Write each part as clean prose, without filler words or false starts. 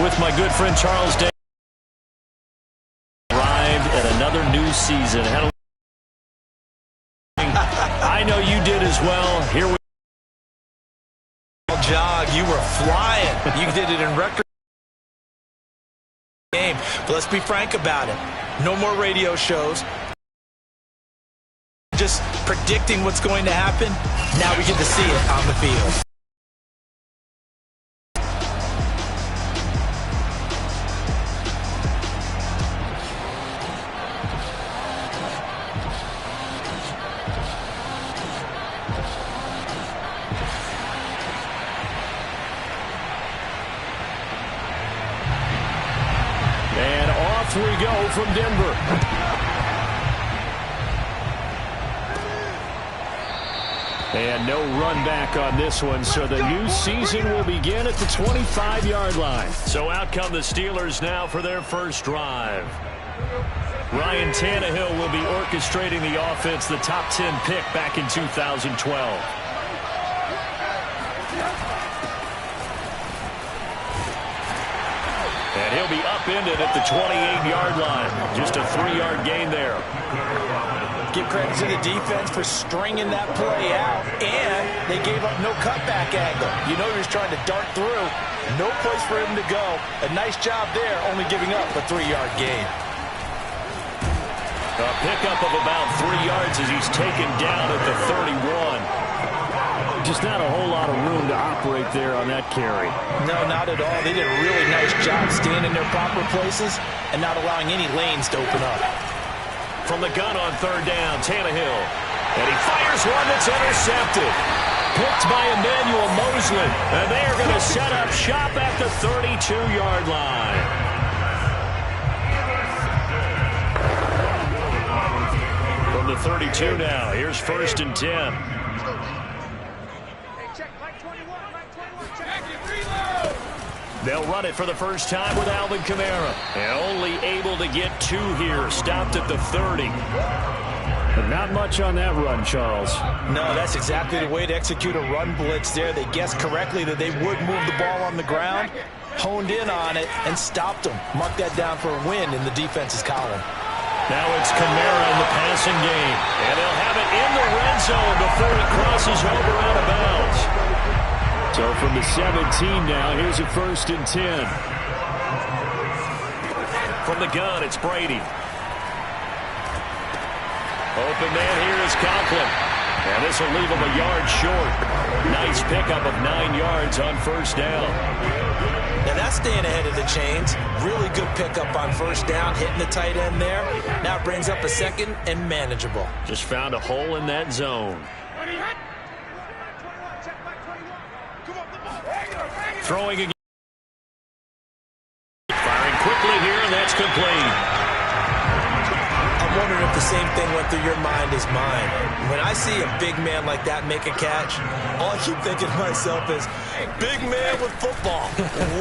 with my good friend Charles Day. Arrived at another new season. I know you did as well. Here we jog. You were flying. You did it in record game. But let's be frank about it. No more radio shows. Just predicting what's going to happen. Now we get to see it on the field. And off we go from Denver. And no run back on this one, so the new season will begin at the 25-yard line. So out come the Steelers now for their first drive. Ryan Tannehill will be orchestrating the offense, the top 10 pick back in 2012. And he'll be upended at the 28-yard line. Just a 3-yard gain there. Give credit to the defense for stringing that play out, and they gave up no cutback angle. You know he was trying to dart through. No place for him to go. A nice job there, only giving up a 3-yard gain. A pickup of about 3 yards as he's taken down at the 31. Just not a whole lot of room to operate there on that carry. No, not at all. They did a really nice job staying in their proper places and not allowing any lanes to open up. From the gun on third down, Tannehill. And he fires one that's intercepted. Picked by Emmanuel Mosley. And they are going to set up shop at the 32-yard line. From the 32 now, here's 1st and 10. They'll run it for the first time with Alvin Kamara. And only able to get 2 here. Stopped at the 30. But not much on that run, Charles. No, that's exactly the way to execute a run blitz there. They guessed correctly that they would move the ball on the ground, honed in on it, and stopped them. Mark that down for a win in the defense's column. Now it's Kamara in the passing game. And they'll have it in the red zone before he crosses over out of bounds. So from the 17 now, here's a 1st and 10. From the gun, it's Brady. Open man here is Conklin. And this will leave him a yard short. Nice pickup of 9 yards on 1st down. Now that's staying ahead of the chains. Really good pickup on 1st down, hitting the tight end there. Now it brings up a 2nd and manageable. Just found a hole in that zone. Throwing again. Firing quickly here, and that's complete. I'm wondering if the same thing went through your mind as mine. When I see a big man like that make a catch, all I keep thinking to myself is, big man with football.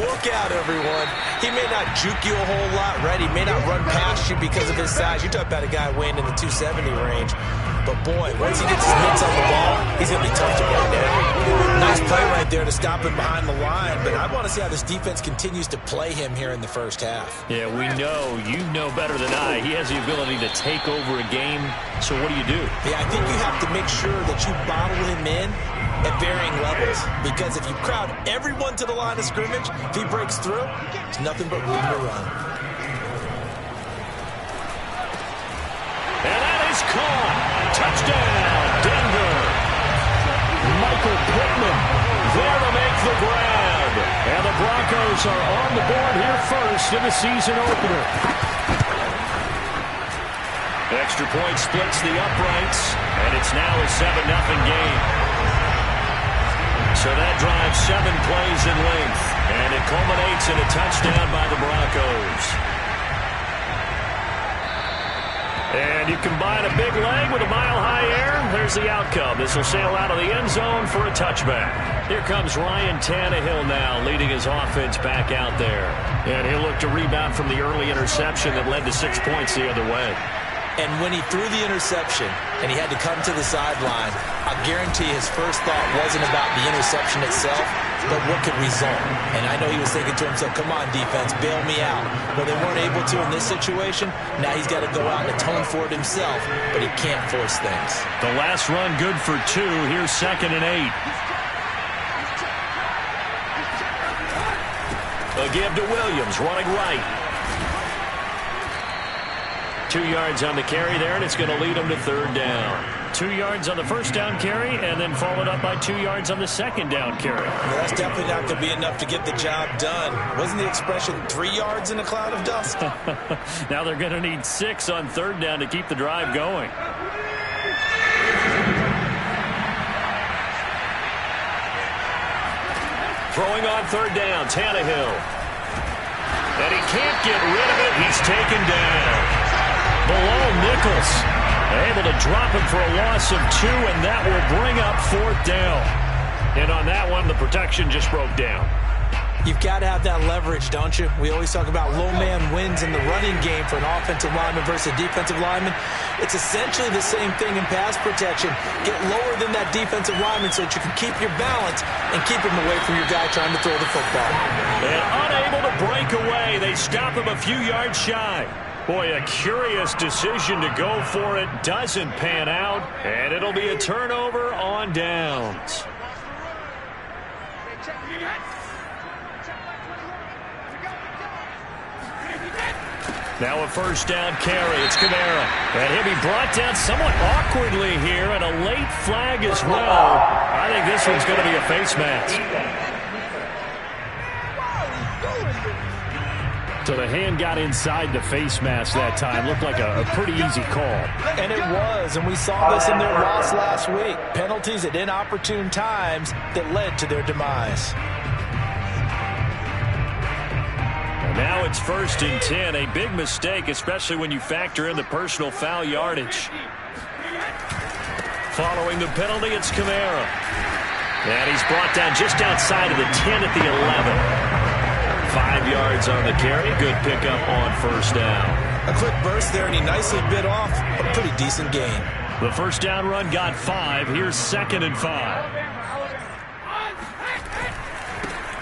Look out, everyone. He may not juke you a whole lot, right? He may not run past you because of his size. You're talking about a guy weighing in the 270 range. But, boy, once he gets his mitts on the ball, he's going to be tough to run down. Nice play right there to stop him behind the line. But I want to see how this defense continues to play him here in the first half. Yeah, we know. You know better than I. He has the ability to take over a game. So what do you do? Yeah, I think you have to make sure that you bottle him in at varying levels. Because if you crowd everyone to the line of scrimmage, if he breaks through, there's nothing but room to run. And that is caught. Touchdown, Denver. Michael Pittman there to make the grab. And the Broncos are on the board here first in the season opener. Extra point splits the uprights, and it's now a 7-0 game. So that drives 7 plays in length, and it culminates in a touchdown by the Broncos. And you combine a big leg with a mile-high air, there's the outcome. This will sail out of the end zone for a touchback. Here comes Ryan Tannehill now, leading his offense back out there. And he'll look to rebound from the early interception that led to 6 points the other way. And when he threw the interception and he had to come to the sideline, I guarantee his first thought wasn't about the interception itself, but what could result. And I know he was thinking to himself, come on, defense, bail me out. Well, they weren't able to in this situation. Now he's got to go out and atone for it himself, but he can't force things. The last run good for 2. Here's 2nd and 8. A give to Williams, running right. 2 yards on the carry there, and it's going to lead him to 3rd down. 2 yards on the first down carry, and then followed up by 2 yards on the 2nd down carry. Well, that's definitely not going to be enough to get the job done. Wasn't the expression 3 yards in a cloud of dust? Now they're going to need 6 on 3rd down to keep the drive going. Throwing on 3rd down, Tannehill. And he can't get rid of it. He's taken down. Below Nichols. Able to drop him for a loss of 2, and that will bring up 4th down. And on that one, the protection just broke down. You've got to have that leverage, don't you? We always talk about low man wins in the running game for an offensive lineman versus a defensive lineman. It's essentially the same thing in pass protection. Get lower than that defensive lineman so that you can keep your balance and keep him away from your guy trying to throw the football. And unable to break away, they stop him a few yards shy. Boy, a curious decision to go for it. Doesn't pan out, and it'll be a turnover on downs. Now a first down carry. It's Kamara. And he'll be brought down somewhat awkwardly here, and a late flag as well. I think this one's going to be a face mask. So the hand got inside the face mask that time. Looked like a pretty easy call. And it was, and we saw this in their loss last week. Penalties at inopportune times that led to their demise. And now it's 1st and 10. A big mistake, especially when you factor in the personal foul yardage. Following the penalty, it's Kamara. And he's brought down just outside of the 10 at the 11. 5 yards on the carry. Good pickup on 1st down. A quick burst there, and he nicely bit off a pretty decent gain. The first down run got 5. Here's 2nd and 5.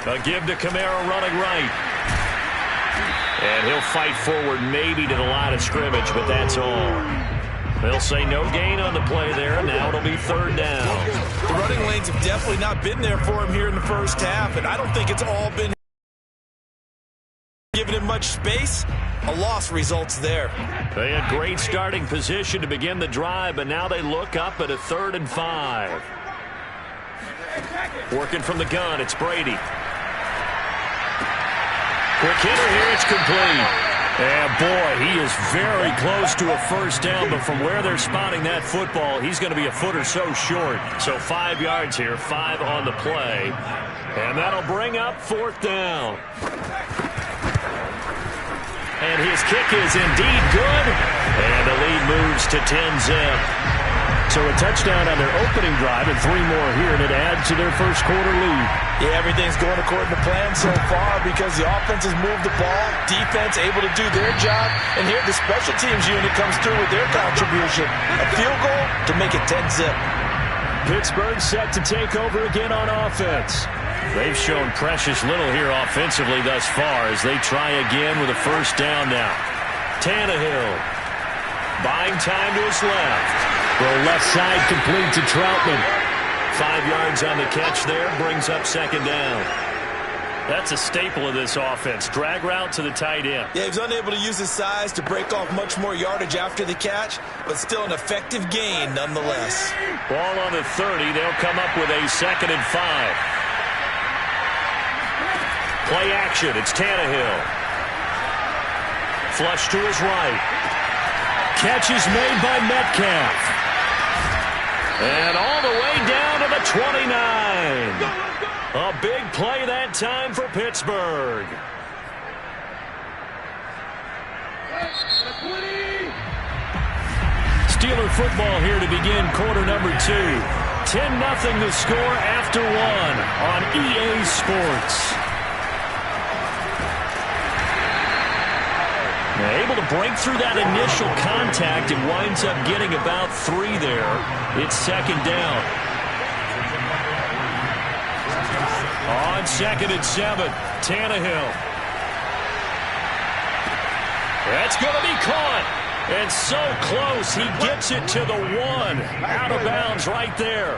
A give to Kamara running right. And he'll fight forward maybe to the line of scrimmage, but that's all. They'll say no gain on the play there, and now it'll be 3rd down. The running lanes have definitely not been there for him here in the first half, and I don't think it's all been giving him much space. A loss results there. They had great starting position to begin the drive, but now they look up at a 3rd and 5. Working from the gun, it's Brady. Quick hitter here, it's complete. And boy, he is very close to a first down, but from where they're spotting that football, he's going to be a foot or so short. So 5 yards here, 5 on the play. And that'll bring up 4th down. And his kick is indeed good. And the lead moves to 10-zip. So a touchdown on their opening drive and 3 more here, and it adds to their first quarter lead. Yeah, everything's going according to plan so far because the offense has moved the ball, defense able to do their job, and here the special teams unit comes through with their contribution. A field goal to make it 10-zip. Pittsburgh set to take over again on offense. They've shown precious little here offensively thus far as they try again with a first down now. Tannehill buying time to his left. Throw left side complete to Troutman. 5 yards on the catch there, brings up 2nd down. That's a staple of this offense. Drag route to the tight end. Yeah, he was unable to use his size to break off much more yardage after the catch, but still an effective gain nonetheless. Ball on the 30. They'll come up with a 2nd and 5. Play action. It's Tannehill. Flush to his right. Catch is made by Metcalf. And all the way down to the 29. A big play that time for Pittsburgh. Steeler football here to begin quarter number 2. 10-0 the score after 1 on EA Sports. Able to break through that initial contact and winds up getting about 3 there. It's second down. On 2nd and 7, Tannehill. That's going to be caught. And so close, he gets it to the 1. Out of bounds right there.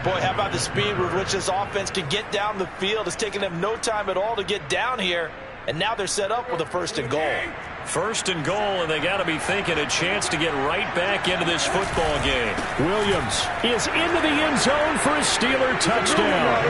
Boy, how about the speed with which this offense can get down the field? It's taken them no time at all to get down here. And now they're set up with a 1st and goal. 1st and goal, and they got to be thinking a chance to get right back into this football game. Williams is into the end zone for a Steeler touchdown.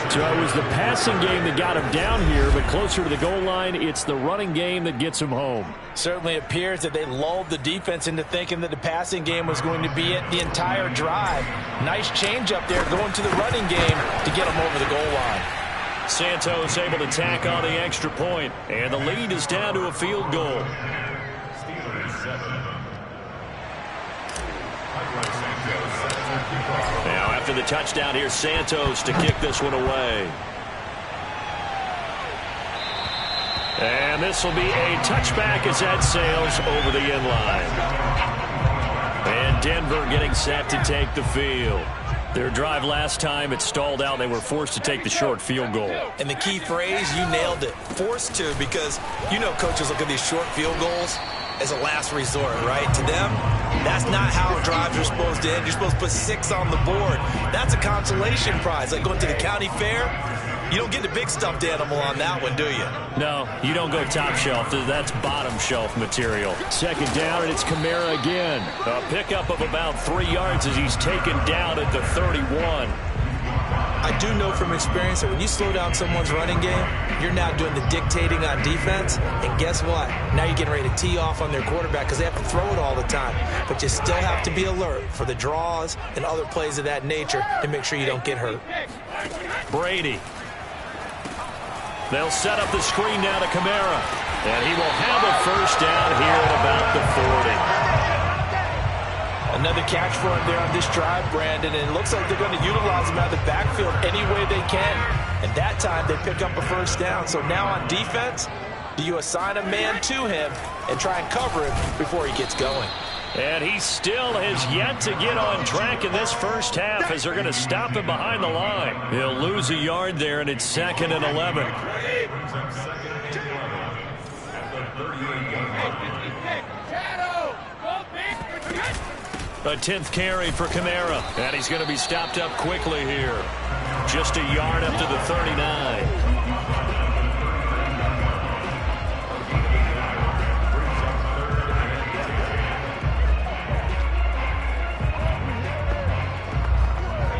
So it was the passing game that got him down here, but closer to the goal line, it's the running game that gets him home. Certainly appears that they lulled the defense into thinking that the passing game was going to be it the entire drive. Nice change up there going to the running game to get him over the goal line. Santos able to tack on the extra point, and the lead is down to a field goal. Now after the touchdown, here's Santos to kick this one away. And this will be a touchback as that sails over the end line. And Denver getting set to take the field. Their drive last time, it stalled out. They were forced to take the short field goal. And the key phrase, you nailed it, forced to, because you know coaches look at these short field goals as a last resort, right? To them, that's not how drives are supposed to end. You're supposed to put 6 on the board. That's a consolation prize, like going to the county fair. You don't get the big stuffed animal on that one, do you? No, you don't go top shelf. That's bottom shelf material. Second down, and it's Kamara again. A pickup of about 3 yards as he's taken down at the 31. I do know from experience that when you slow down someone's running game, you're now doing the dictating on defense. And guess what? Now you're getting ready to tee off on their quarterback because they have to throw it all the time. But you still have to be alert for the draws and other plays of that nature to make sure you don't get hurt. Brady. They'll set up the screen now to Kamara. And he will have a first down here at about the 40. Another catch for him there on this drive, Brandon, and it looks like they're going to utilize him out of the backfield any way they can. And that time they pick up a first down. So now on defense, do you assign a man to him and try and cover him before he gets going? And he still has yet to get on track in this first half as they're going to stop him behind the line. He'll lose a yard there, and it's 2nd and 11. A 10th carry for Kamara, and he's going to be stopped up quickly here. Just a yard up to the 39.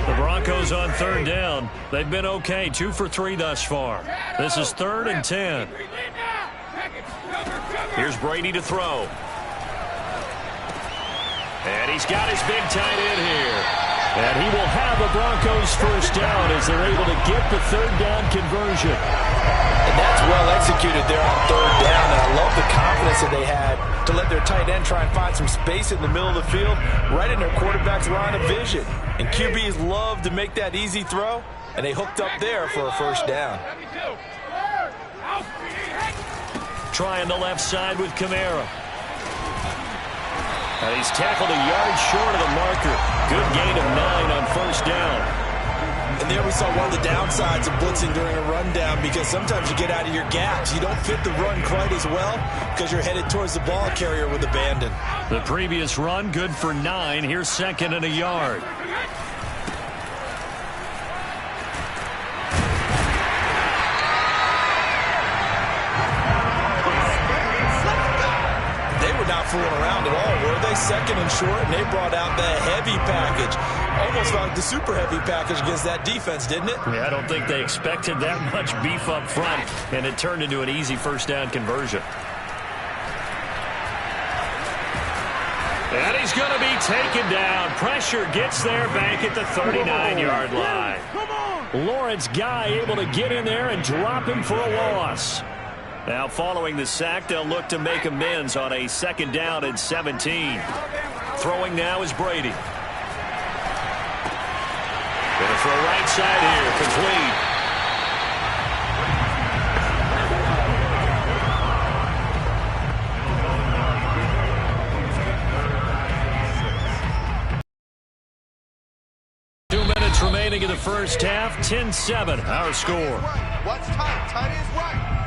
The Broncos on 3rd down. They've been okay, 2 for 3 thus far. This is 3rd and 10. Here's Brady to throw. And he's got his big tight end here. And he will have the Broncos first down as they're able to get the 3rd down conversion. And that's well executed there on 3rd down. And I love the confidence that they had to let their tight end try and find some space in the middle of the field, right in their quarterback's line of vision. And QBs love to make that easy throw, and they hooked up there for a first down. Trying the left side with Kamara. And he's tackled a yard short of the marker. Good gain of 9 on first down. And there we saw one of the downsides of blitzing during a rundown, because sometimes you get out of your gaps. You don't fit the run quite as well because you're headed towards the ball carrier with abandon. The previous run, good for 9. Here's 2nd and a yard. Not fooling around at all, were they? 2nd and short, and they brought out the heavy package. Almost like the super heavy package against that defense, didn't it? Yeah, I don't think they expected that much beef up front, and it turned into an easy first down conversion. And he's going to be taken down. Pressure gets there back at the 39-yard line. Lawrence Guy able to get in there and drop him for a loss. Now, following the sack, they'll look to make amends on a 2nd down and 17. Throwing now is Brady. Going to throw right side here, complete. minutes remaining in the first half. 10-7, our score. What's tight? Tight is right.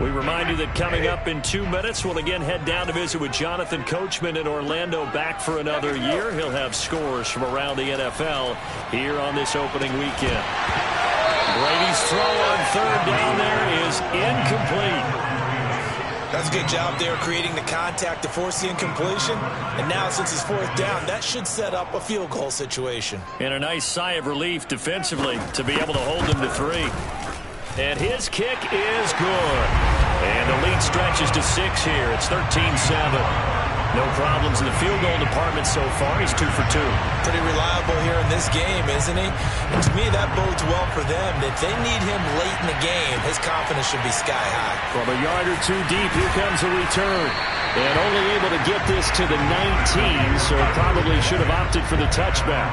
We remind you that coming up in 2 minutes, we'll again head down to visit with Jonathan Coachman in Orlando, back for another year. He'll have scores from around the NFL here on this opening weekend. Brady's throw on third down there is incomplete. That's a good job there creating the contact to force the incompletion. And now, since it's fourth down, that should set up a field goal situation. And a nice sigh of relief defensively to be able to hold them to 3. And his kick is good. And the lead stretches to 6 here. It's 13-7. No problems in the field goal department so far. He's 2 for 2. Pretty reliable here in this game, isn't he? And to me, that bodes well for them. If they need him late in the game, his confidence should be sky high. From a yard or 2 deep, here comes a return. And only able to get this to the 19, so probably should have opted for the touchback.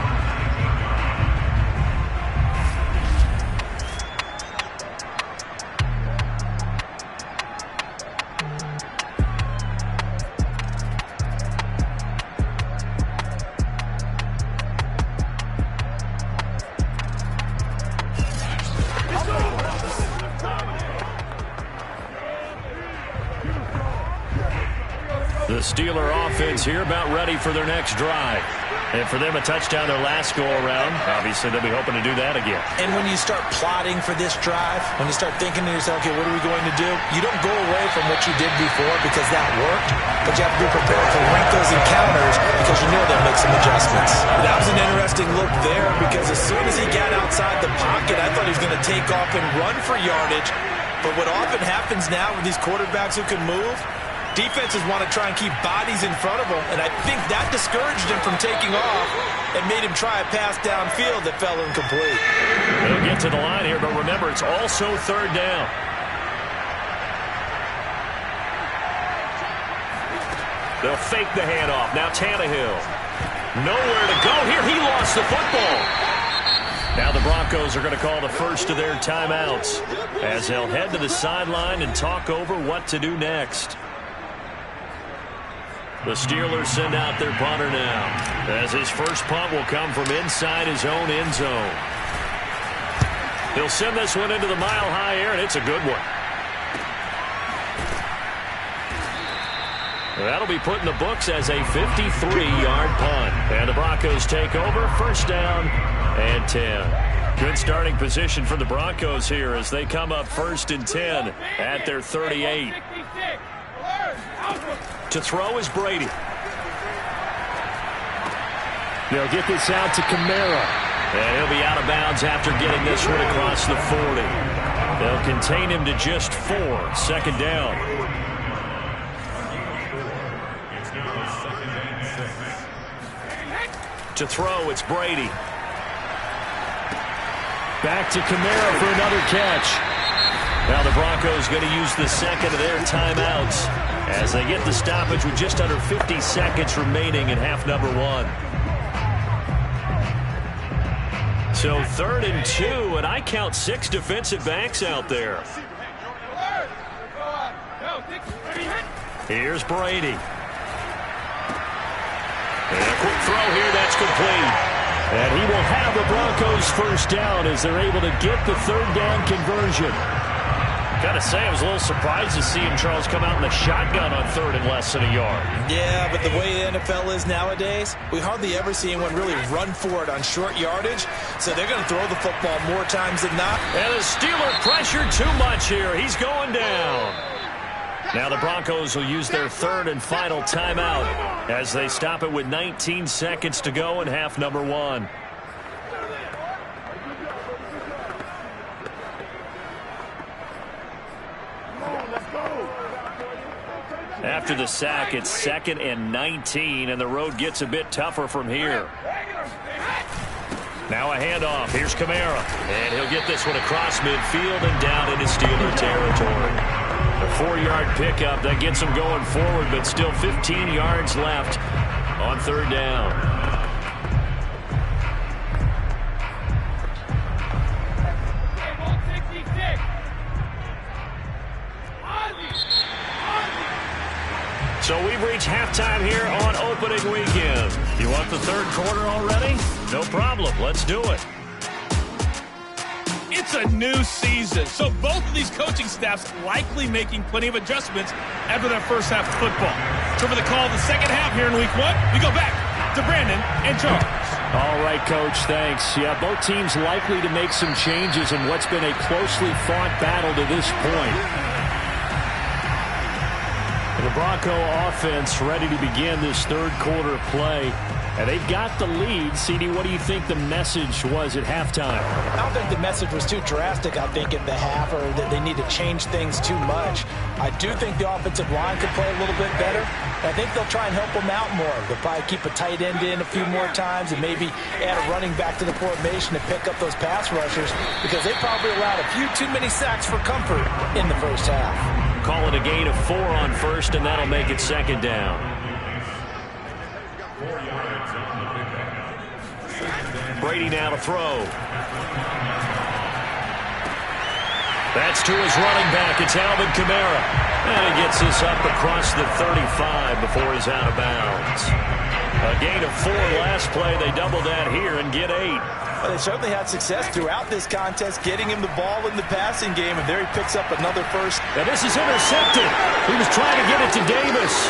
The Steeler offense here about ready for their next drive. And for them, a touchdown their last go-around. Obviously, they'll be hoping to do that again. And when you start plotting for this drive, when you start thinking to yourself, okay, what are we going to do? You don't go away from what you did before because that worked, but you have to be prepared for wrinkles and counters because you know they'll make some adjustments. That was an interesting look there because as soon as he got outside the pocket, I thought he was going to take off and run for yardage. But what often happens now with these quarterbacks who can move, defenses want to try and keep bodies in front of him, and I think that discouraged him from taking off and made him try a pass downfield that fell incomplete. They'll get to the line here, but remember, it's also third down. They'll fake the handoff. Now Tannehill. Nowhere to go here. He lost the football. Now the Broncos are going to call the first of their timeouts as they'll head to the sideline and talk over what to do next. The Steelers send out their punter now, as his first punt will come from inside his own end zone. He'll send this one into the mile-high air, and it's a good one. That'll be put in the books as a 53-yard punt. And the Broncos take over, first down and 10. Good starting position for the Broncos here as they come up first and 10 at their 38. To throw is Brady. They'll get this out to Kamara. And he'll be out of bounds after getting this one across the 40. They'll contain him to just 4. Second down. To throw, it's Brady. Back to Kamara for another catch. Now the Broncos going to use the second of their timeouts as they get the stoppage with just under 50 seconds remaining in half number 1. So 3rd and 2, and I count 6 defensive backs out there. Here's Brady. And a quick throw here, that's complete. And he will have the Broncos first down as they're able to get the third down conversion. Gotta say, I was a little surprised to see him, Charles, come out in the shotgun on 3rd and less than a yard. Yeah, but the way the NFL is nowadays, we hardly ever see anyone really run for it on short yardage. So they're going to throw the football more times than not. And the Steeler pressured too much here. He's going down. Now the Broncos will use their 3rd and final timeout as they stop it with 19 seconds to go in half number 1. After the sack, it's 2nd and 19, and the road gets a bit tougher from here. Now a handoff. Here's Kamara, and he'll get this one across midfield and down into Steeler territory. A 4-yard pickup that gets him going forward, but still 15 yards left on 3rd down. So we've reached halftime here on opening weekend. You want the third quarter already? No problem. Let's do it. It's a new season, so both of these coaching staffs likely making plenty of adjustments after their first half of football. So for the call of the second half here in week 1, we go back to Brandon and Charles. All right, Coach, thanks. Yeah, both teams likely to make some changes in what's been a closely fought battle to this point. The Bronco offense ready to begin this third quarter play. And they've got the lead. CD, what do you think the message was at halftime? I don't think the message was too drastic, I think, at the half, or that they need to change things too much. I do think the offensive line could play a little bit better. I think they'll try and help them out more. They'll probably keep a tight end in a few more times and maybe add a running back to the formation to pick up those pass rushers, because they probably allowed a few too many sacks for comfort in the first half. Call it a gain of 4 on first, and that'll make it second down. Brady now to throw. That's to his running back. It's Alvin Kamara. And he gets this up across the 35 before he's out of bounds. A gain of 4 last play. They double that here and get 8. Well, they certainly had success throughout this contest getting him the ball in the passing game, and there he picks up another first. Now this is intercepted. He was trying to get it to Davis.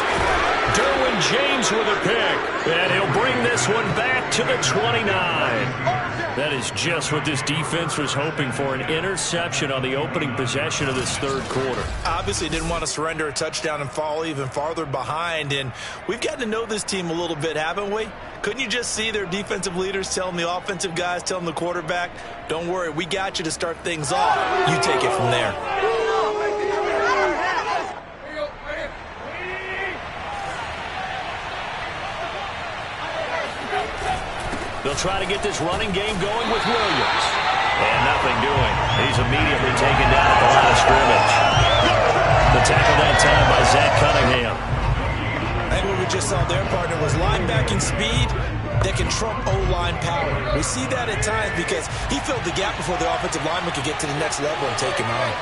Derwin James with a pick, and he'll bring this one back to the 29. That is just what this defense was hoping for, an interception on the opening possession of this third quarter. Obviously didn't want to surrender a touchdown and fall even farther behind, and we've gotten to know this team a little bit, haven't we? Couldn't you just see their defensive leaders telling the offensive guys, telling the quarterback, don't worry, we got you to start things off. You take it from there. They'll try to get this running game going with Williams. And nothing doing. He's immediately taken down at the line of scrimmage. The tackle that time by Zach Cunningham. I think what we just saw their partner was linebacking speed that can trump O-line power. We see that at times because he filled the gap before the offensive lineman could get to the next level and take him on.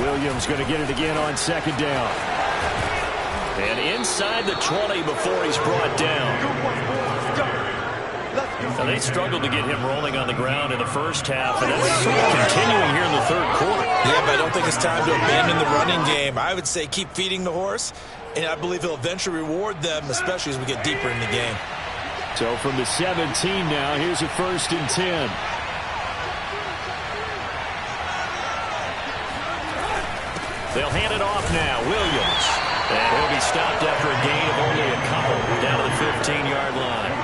Williams going to get it again on second down. And inside the 20 before he's brought down. Now they struggled to get him rolling on the ground in the first half, and that's sort of continuing here in the third quarter. Yeah, but I don't think it's time to abandon the running game. I would say keep feeding the horse, and I believe he'll eventually reward them, especially as we get deeper in the game. So from the 17 now, here's a 1st and 10. They'll hand it off now. Williams. And he'll be stopped after a gain of only a couple down to the 15-yard line.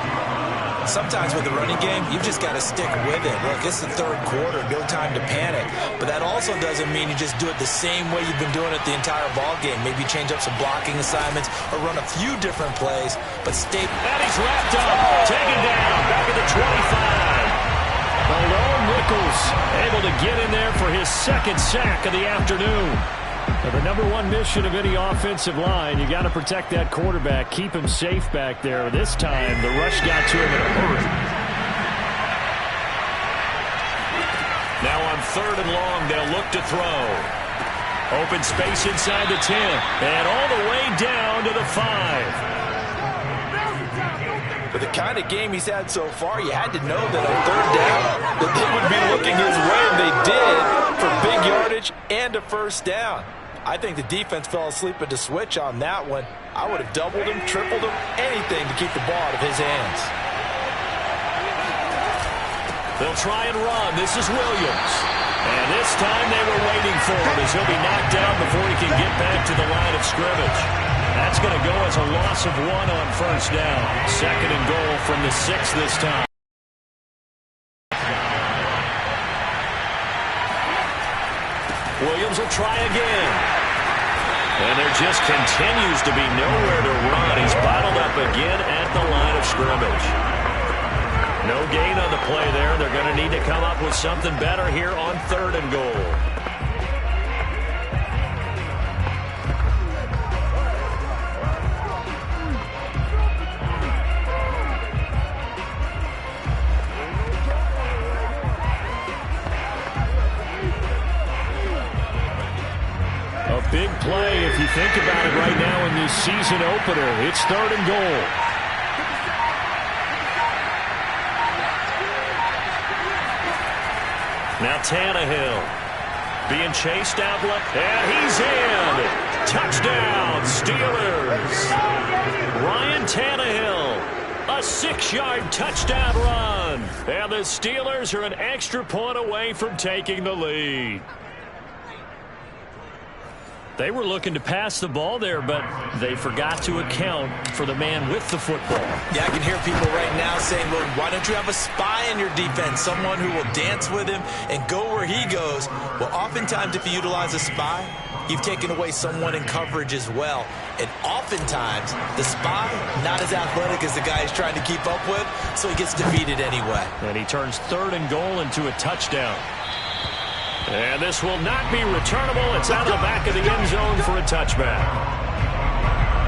Sometimes with the running game, you've just got to stick with it. Look, it's the third quarter, no time to panic. But that also doesn't mean you just do it the same way you've been doing it the entire ball game. Maybe change up some blocking assignments or run a few different plays, but stay. And he's wrapped up, taken down, back at the 25. Malone Nichols able to get in there for his second sack of the afternoon. Now, the number one mission of any offensive line, you got to protect that quarterback, keep him safe back there. This time, the rush got to him in a hurry. Now on 3rd and long, they'll look to throw. Open space inside the 10, and all the way down to the 5. For the kind of game he's had so far, you had to know that on 3rd down, that they would be looking his way, and they did, for big yardage and a first down. I think the defense fell asleep at the switch on that one. I would have doubled him, tripled him, anything to keep the ball out of his hands. They'll try and run. This is Williams. And this time they were waiting for him as he'll be knocked down before he can get back to the line of scrimmage. That's going to go as a loss of 1 on first down. 2nd and goal from the 6 this time. Williams will try again. And there just continues to be nowhere to run. He's bottled up again at the line of scrimmage. No gain on the play there. They're going to need to come up with something better here on 3rd and goal. Big play if you think about it right now in this season opener. It's 3rd and goal. Now Tannehill being chased out left, and he's in. Touchdown, Steelers. Ryan Tannehill, a 6-yard touchdown run. And the Steelers are an extra point away from taking the lead. They were looking to pass the ball there, but they forgot to account for the man with the football. Yeah, I can hear people right now saying, well, why don't you have a spy in your defense, someone who will dance with him and go where he goes? Well, oftentimes if you utilize a spy, you've taken away someone in coverage as well. And oftentimes, the spy, not as athletic as the guy he's trying to keep up with, so he gets defeated anyway. And he turns 3rd and goal into a touchdown. And this will not be returnable. It's out of the back of the end zone for a touchback.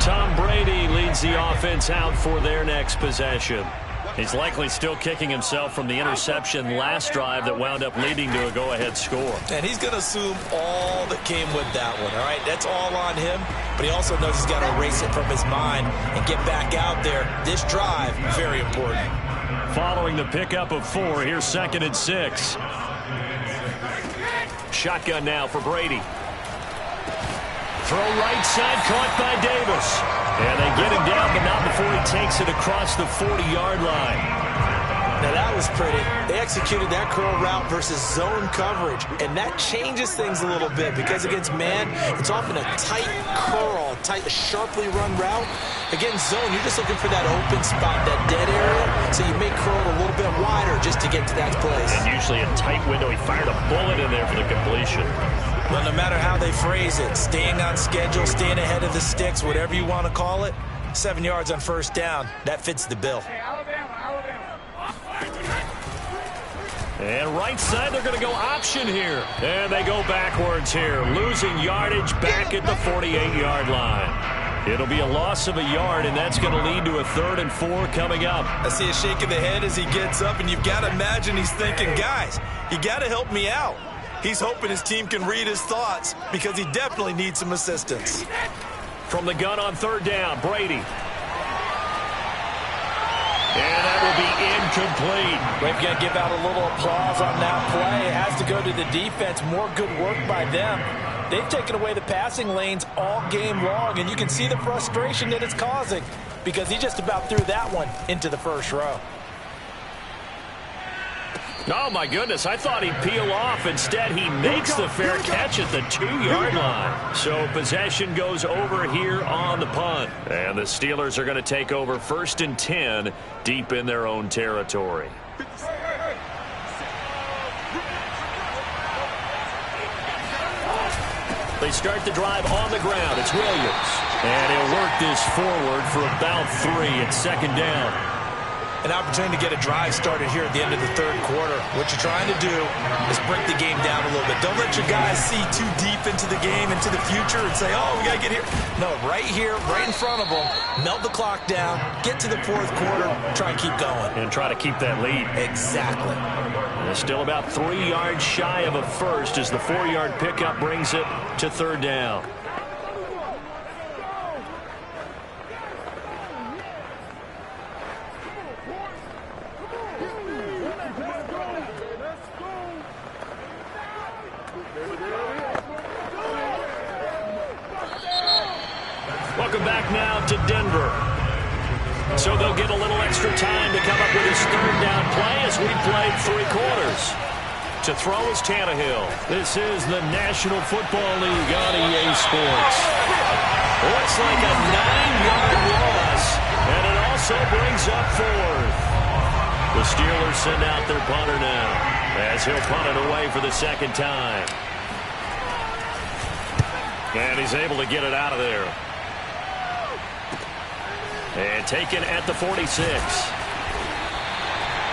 Tom Brady leads the offense out for their next possession. He's likely still kicking himself from the interception last drive that wound up leading to a go-ahead score. And he's going to assume all that came with that one, all right? That's all on him, but he also knows he's got to erase it from his mind and get back out there. This drive, very important. Following the pickup of 4, here's 2nd and 6. Shotgun now for Brady. Throw right side, caught by Davis. And they get him down, but not before he takes it across the 40-yard line. Now that was pretty. They executed that curl route versus zone coverage, and that changes things a little bit because against man, it's often a tight curl, tight, sharply run route. Against zone, you're just looking for that open spot, that dead area, so you may curl it a little bit wider just to get to that place. And usually a tight window. He fired a bullet in there for the completion. Well, no matter how they phrase it, staying on schedule, staying ahead of the sticks, whatever you want to call it, 7 yards on 1st down, that fits the bill. And right side, they're going to go option here. And they go backwards here, losing yardage back at the 48-yard line. It'll be a loss of a yard, and that's going to lead to a 3rd and 4 coming up. I see a shake of the head as he gets up, and you've got to imagine he's thinking, guys, you got to help me out. He's hoping his team can read his thoughts because he definitely needs some assistance. From the gun on 3rd down, Brady. And that will be incomplete. We've got to give out a little applause on that play. It has to go to the defense. More good work by them. They've taken away the passing lanes all game long, and you can see the frustration that it's causing because he just about threw that one into the 1st row. Oh, my goodness. I thought he'd peel off. Instead, he makes the fair catch at the 2-yard line. So possession goes over here on the punt. And the Steelers are going to take over 1st and 10 deep in their own territory. They start the drive on the ground. It's Williams. And he'll work this forward for about 3 at 2nd down. An opportunity to get a drive started here at the end of the 3rd quarter. What you're trying to do is break the game down a little bit. Don't let your guys see too deep into the game, into the future, and say, oh, we got to get here. No, right here, right in front of them, melt the clock down, get to the 4th quarter, try and keep going. And try to keep that lead. Exactly. And still about 3 yards shy of a first as the 4-yard pickup brings it to 3rd down. Welcome back now to Denver. So they'll get a little extra time to come up with his 3rd down play as we played 3 quarters. To throw is Tannehill. This is the National Football League on EA Sports. Looks like a 9-yard loss, and it also brings up 4th. The Steelers send out their punter now as he'll punt it away for the 2nd time. And he's able to get it out of there. And taken at the 46.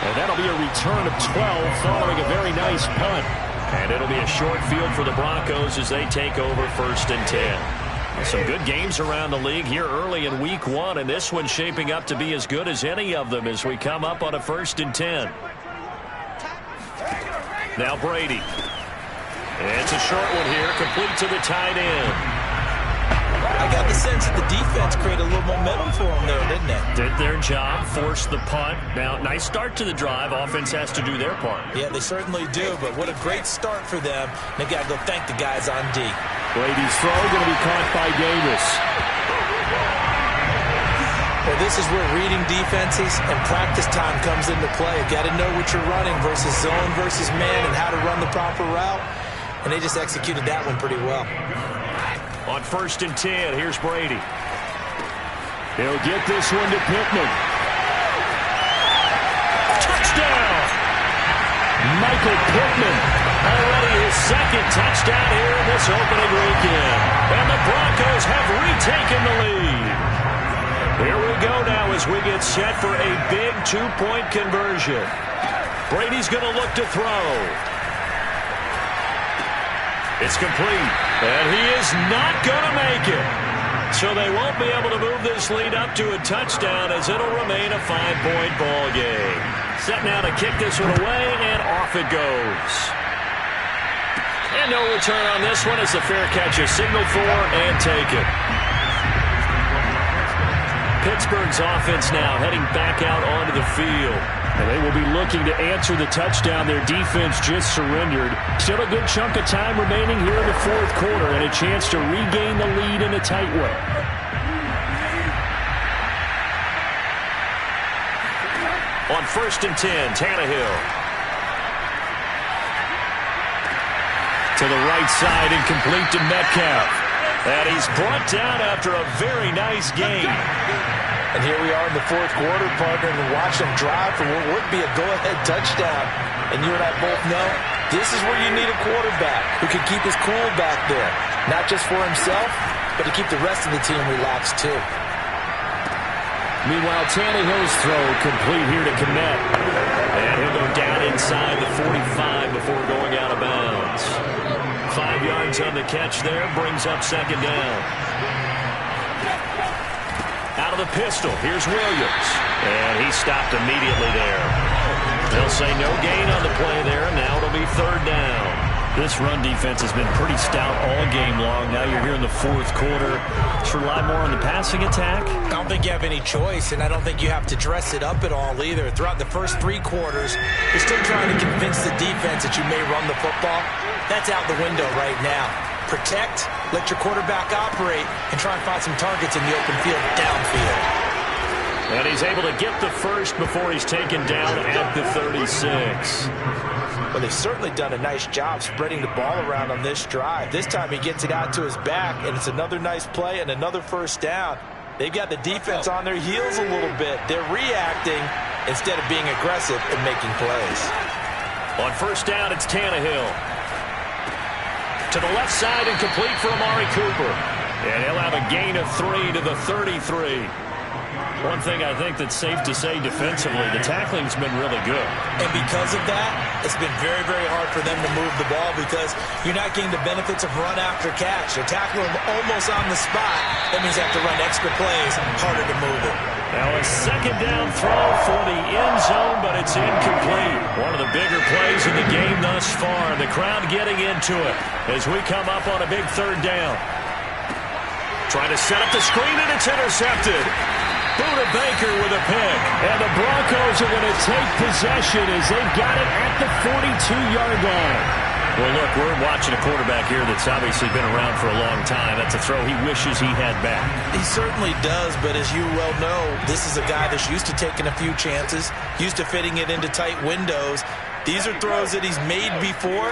And that'll be a return of 12 following a very nice punt. And it'll be a short field for the Broncos as they take over 1st and 10. Some good games around the league here early in week 1, and this one's shaping up to be as good as any of them as we come up on a 1st and 10. Now Brady. And it's a short one here, complete to the tight end. I got the sense that the defense created a little momentum for them there, didn't they? Did their job, forced the punt. Now, nice start to the drive. Offense has to do their part. Yeah, they certainly do, but what a great start for them. They got to go thank the guys on D. Brady's throw going to be caught by Davis. Well, this is where reading defenses and practice time comes into play. You got to know what you're running versus zone versus man and how to run the proper route. And they just executed that one pretty well. On 1st and 10, here's Brady. He'll get this one to Pittman. Touchdown! Michael Pittman. Already his second touchdown here in this opening weekend. And the Broncos have retaken the lead. Here we go now as we get set for a big two-point conversion. Brady's going to look to throw. It's complete, and he is not going to make it. So they won't be able to move this lead up to a touchdown as it'll remain a 5-point ball game. Set now to kick this one away, and off it goes. And no return on this one as the fair catch is signaled for and taken. Pittsburgh's offense now heading back out onto the field. And they will be looking to answer the touchdown their defense just surrendered. Still a good chunk of time remaining here in the fourth quarter and a chance to regain the lead in a tight way. On 1st and 10, Tannehill. To the right side and complete to Metcalf. And he's brought down after a very nice game. And here we are in the fourth quarter, partner, and watch them drive for what would be a go-ahead touchdown. And you and I both know this is where you need a quarterback who can keep his cool back there. Not just for himself, but to keep the rest of the team relaxed too. Meanwhile, Tannehill's throw complete here to Kmet. And he'll go down inside the 45 before going out of bounds. 5 yards on the catch there, brings up 2nd down. Out of the pistol, here's Williams. And he stopped immediately there. They'll say no gain on the play there, and now it'll be 3rd down. This run defense has been pretty stout all game long. Now you're here in the fourth quarter. Should rely more on the passing attack? I don't think you have any choice, and I don't think you have to dress it up at all either. Throughout the first 3 quarters, you're still trying to convince the defense that you may run the football. That's out the window right now. Protect, let your quarterback operate, and try and find some targets in the open field downfield. And he's able to get the first before he's taken down at the 36. Well, they've certainly done a nice job spreading the ball around on this drive. This time he gets it out to his back, and it's another nice play and another 1st down. They've got the defense on their heels a little bit. They're reacting instead of being aggressive and making plays. On 1st down, it's Tannehill. To the left side and complete for Amari Cooper. And he'll have a gain of 3 to the 33. One thing I think that's safe to say defensively, the tackling's been really good. And because of that, it's been very, very hard for them to move the ball because you're not getting the benefits of run after catch. They're tackling them almost on the spot. That means they have to run extra plays, harder to move it. Now a 2nd down throw for the end zone, but it's incomplete. One of the bigger plays in the game thus far. The crowd getting into it as we come up on a big 3rd down. Trying to set up the screen, and it's intercepted. Buda Baker with a pick. And the Broncos are going to take possession as they've got it at the 42-yard line. Well, look, we're watching a quarterback here that's obviously been around for a long time. That's a throw he wishes he had back. He certainly does, but as you well know, this is a guy that's used to taking a few chances, used to fitting it into tight windows. These are throws that he's made before.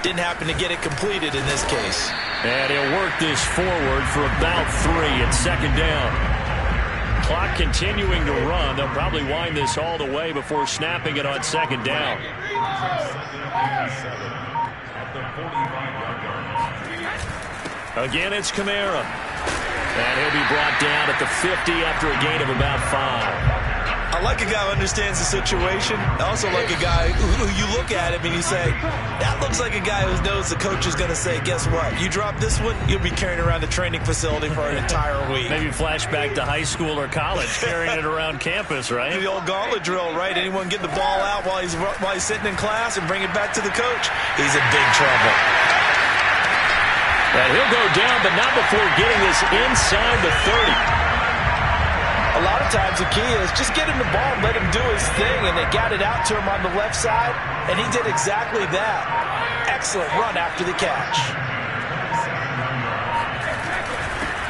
Didn't happen to get it completed in this case. And he'll work this forward for about 3 at 2nd down. Clock continuing to run. They'll probably wind this all the way before snapping it on 2nd down. Again, it's Kamara. And he'll be brought down at the 50 after a gain of about 5. I like a guy who understands the situation. I also like a guy who you look at him and you say, that looks like a guy who knows the coach is going to say, guess what? You drop this one, you'll be carrying around the training facility for an entire week. Maybe flashback to high school or college, carrying it around campus, right? The old gauntlet drill, right? Anyone get the ball out while he's sitting in class and bring it back to the coach? He's in big trouble. And he'll go down, but not before getting this inside the 30. A lot of times the key is just get him the ball and let him do his thing, and they got it out to him on the left side, and he did exactly that. Excellent run after the catch.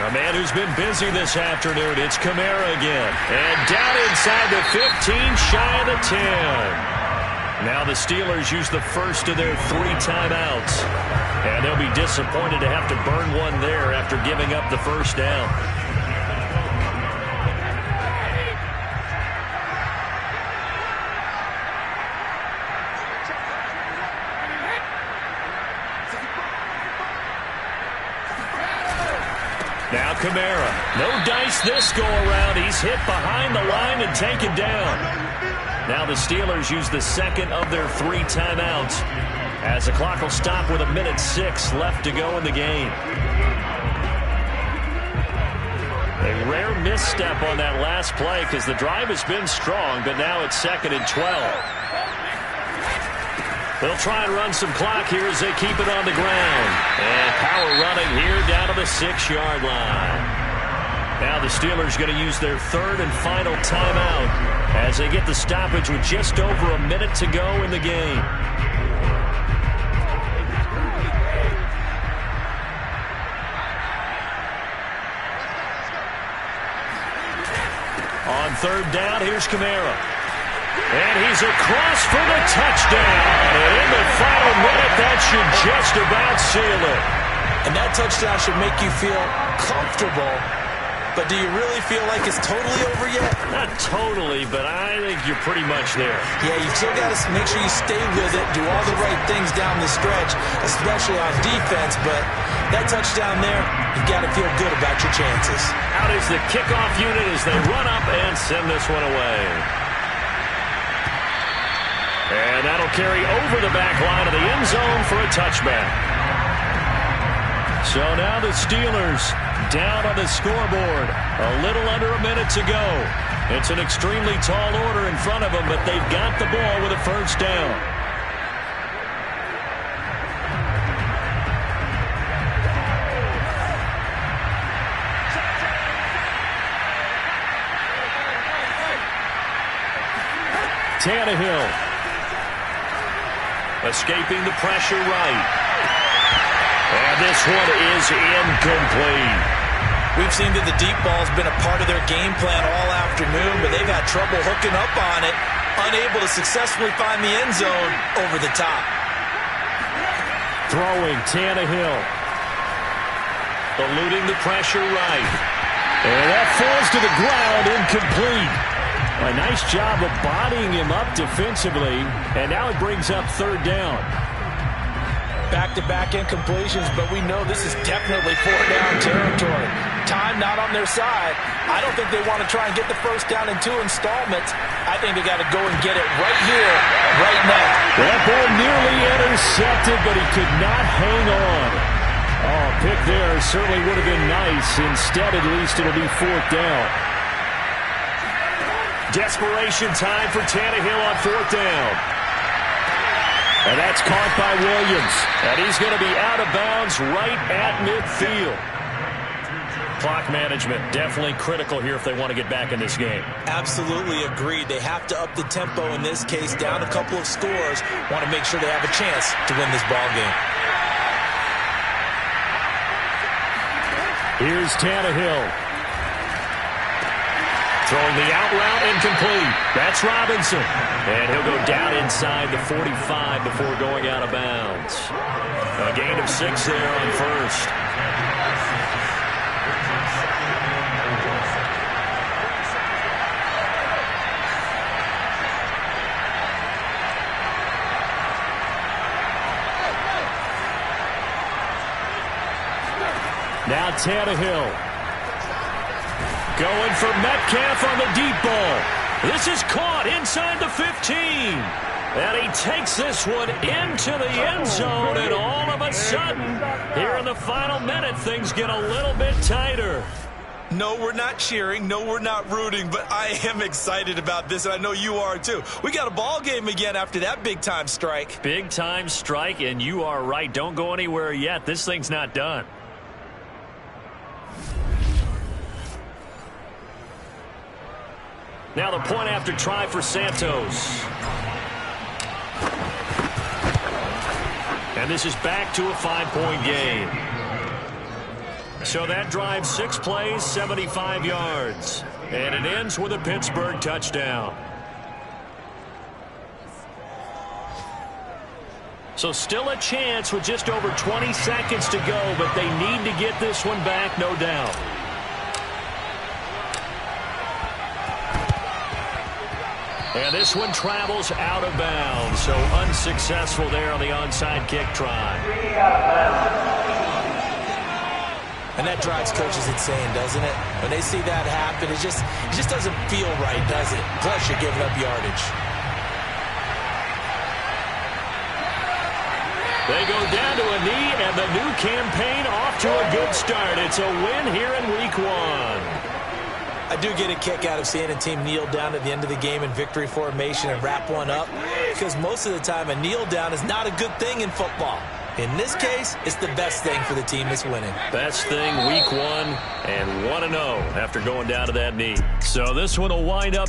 A man who's been busy this afternoon, it's Kamara again. And down inside the 15, shy of the 10. Now the Steelers use the first of their 3 timeouts. And they'll be disappointed to have to burn one there after giving up the first down. Now Kamara. No dice this go-around. He's hit behind the line and taken down. Now the Steelers use the second of their 3 timeouts, as the clock will stop with 1:06 left to go in the game. A rare misstep on that last play because the drive has been strong, but now it's 2nd and 12. They'll try and run some clock here as they keep it on the ground. And power running here down to the 6-yard line. Now the Steelers going to use their 3rd and final timeout as they get the stoppage with just over 1 minute to go in the game. On 3rd down, here's Kamara. And he's across for the touchdown. And in the final minute, that should just about seal it. And that touchdown should make you feel comfortable. But do you really feel like it's totally over yet? Not totally, but I think you're pretty much there. Yeah, you still got to make sure you stay with it, do all the right things down the stretch, especially on defense. But that touchdown there, you've got to feel good about your chances. Out is the kickoff unit as they run up and send this one away. And that'll carry over the back line of the end zone for a touchback. So now the Steelers down on the scoreboard. A little under 1 minute to go. It's an extremely tall order in front of them, but they've got the ball with a first down. Tannehill. Escaping the pressure right. And this one is incomplete. We've seen that the deep ball's been a part of their game plan all afternoon, but they've had trouble hooking up on it, unable to successfully find the end zone over the top. Throwing Tannehill. Eluding the pressure right. And that falls to the ground, incomplete. A nice job of bodying him up defensively, and now it brings up 3rd down. Back-to-back incompletions, but we know this is definitely 4th-down territory. Time not on their side. I don't think they want to try and get the first down in 2 installments. I think they got to go and get it right here, right now. That ball nearly intercepted, but he could not hang on. Oh, pick there certainly would have been nice. Instead, at least it'll be 4th down. Desperation time for Tannehill on 4th down. And that's caught by Williams. And he's going to be out of bounds right at midfield. Clock management definitely critical here if they want to get back in this game. Absolutely agreed. They have to up the tempo in this case, down a couple of scores. Want to make sure they have a chance to win this ball game. Here's Tannehill. Throwing the out route, incomplete. That's Robinson. And he'll go down inside the 45 before going out of bounds. A gain of 6 there on 1st. Now Tannehill. Going for Metcalf on the deep ball. This is caught inside the 15. And he takes this one into the end zone. And all of a sudden, here in the final minute, things get a little bit tighter. No, we're not cheering. No, we're not rooting. But I am excited about this, and I know you are too. We got a ball game again after that big-time strike. Big-time strike, and you are right. Don't go anywhere yet. This thing's not done. Now the point after try for Santos. And this is back to a 5-point game. So that drives 6 plays, 75 yards. And it ends with a Pittsburgh touchdown. So still a chance with just over 20 seconds to go, but they need to get this one back, no doubt. And this one travels out of bounds, so unsuccessful there on the onside kick try. And that drives coaches insane, doesn't it? When they see that happen, it just doesn't feel right, does it? Plus, you're giving up yardage. They go down to a knee, and the new campaign off to a good start. It's a win here in Week 1. I do get a kick out of seeing a team kneel down at the end of the game in victory formation and wrap one up, because most of the time a kneel down is not a good thing in football. In this case, it's the best thing for the team that's winning. Best thing, Week 1, and 1-0 after going down to that knee. So this one will wind up